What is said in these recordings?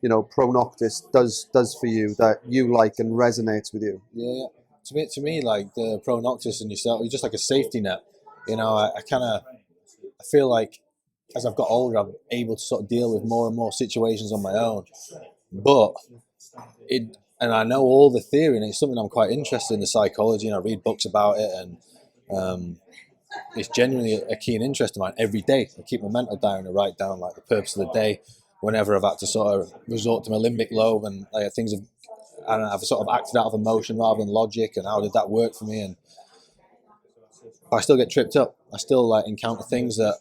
you know, Pro-Noctis does for you that you like and resonates with you? Yeah, to me, like the Pro-Noctis and yourself, you're just like a safety net. You know, I feel like as I've got older, I'm able to sort of deal with more and more situations on my own. But and I know all the theory, and it's something I'm quite interested in, the psychology, and I read books about it, and it's genuinely a keen interest of mine. Every day I keep my mental diary and write down like the purpose of the day. Whenever I've had to sort of resort to my limbic lobe and things have, I don't know, I've sort of acted out of emotion rather than logic, and how did that work for me? And I still get tripped up. I still like encounter things that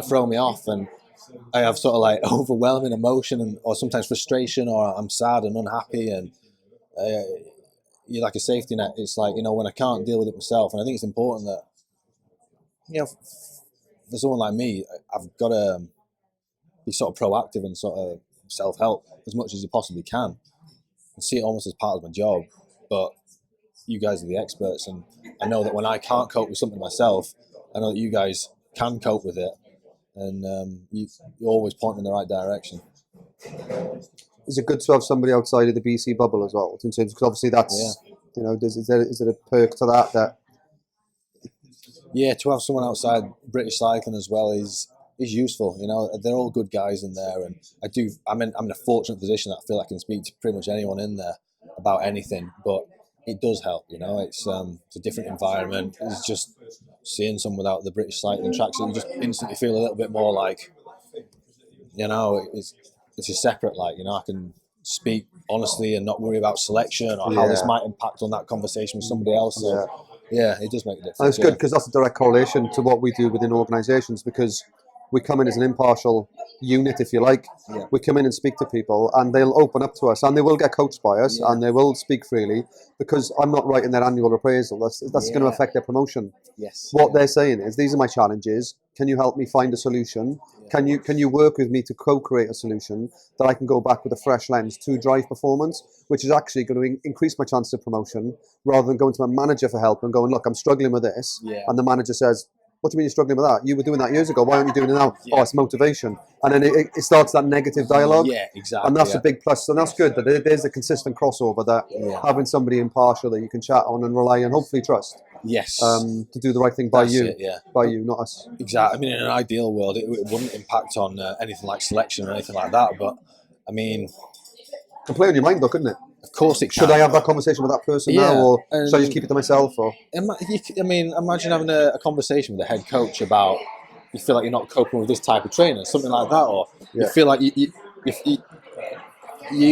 throw me off, and I have sort of like overwhelming emotion or sometimes frustration, or I'm sad and unhappy, and you're like a safety net. It's like, you know, when I can't deal with it myself, and I think it's important that, you know, for someone like me, I've got to be sort of proactive and sort of self-help as much as you possibly can, and see it almost as part of my job. But you guys are the experts, and I know that when I can't cope with something myself, I know that you guys can cope with it, and you always point in the right direction. Is it good to have somebody outside of the BC bubble as well? In terms, because obviously that's, you know, is there a perk to that? Yeah, to have someone outside British cycling as well is useful. You know, they're all good guys in there, and I'm in a fortunate position that I feel I can speak to pretty much anyone in there about anything. But it does help, you know. It's a different environment. It's just seeing someone without the British cycling tracks, you just instantly feel a little bit more like, you know, it's just separate. Like, you know, I can speak honestly and not worry about selection or how this might impact on that conversation with somebody else. So, yeah, it does make a difference. And it's good because that's a direct correlation to what we do within organisations, because we come in as an impartial unit, if you like. Yeah. We come in and speak to people, and they'll open up to us, and they will get coached by us, and they will speak freely, because I'm not writing their annual appraisal. That's going to affect their promotion. Yes. What they're saying is, these are my challenges. Can you help me find a solution? Yeah. Can you work with me to co-create a solution that I can go back with a fresh lens to drive performance, which is actually going to increase my chance of promotion, rather than going to my manager for help and going, look, I'm struggling with this. Yeah. And the manager says, what do you mean you're struggling with that? You were doing that years ago. Why aren't you doing it now? Oh, it's motivation. And then it starts that negative dialogue. Yeah, exactly. And that's a big plus. And that's good that there's a consistent crossover, that having somebody impartial that you can chat on and rely on, hopefully trust. Yes. To do the right thing by you. By you, not us. Exactly. I mean, in an ideal world, it wouldn't impact on anything like selection or anything like that. But, I mean... It can play on your mind though, couldn't it? Of course it can. Should I have that conversation with that person now, or should I just keep it to myself? Or I mean, imagine having a conversation with a head coach about, you feel like you're not coping with this type of trainer, something like that, or you feel like you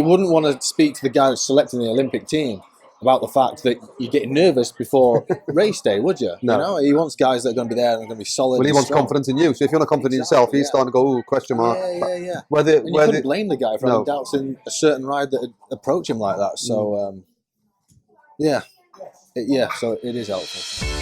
wouldn't want to speak to the guy that's selecting the Olympic team about the fact that you're getting nervous before race day, would you? No. You know, he wants guys that are going to be there and are going to be solid. Well, he wants confidence in you. So if you're not confident in yourself, he's starting to go, ooh, question mark. Yeah. Whether you couldn't blame the guy for having doubts in a certain ride that approach him like that. So, so it is helpful.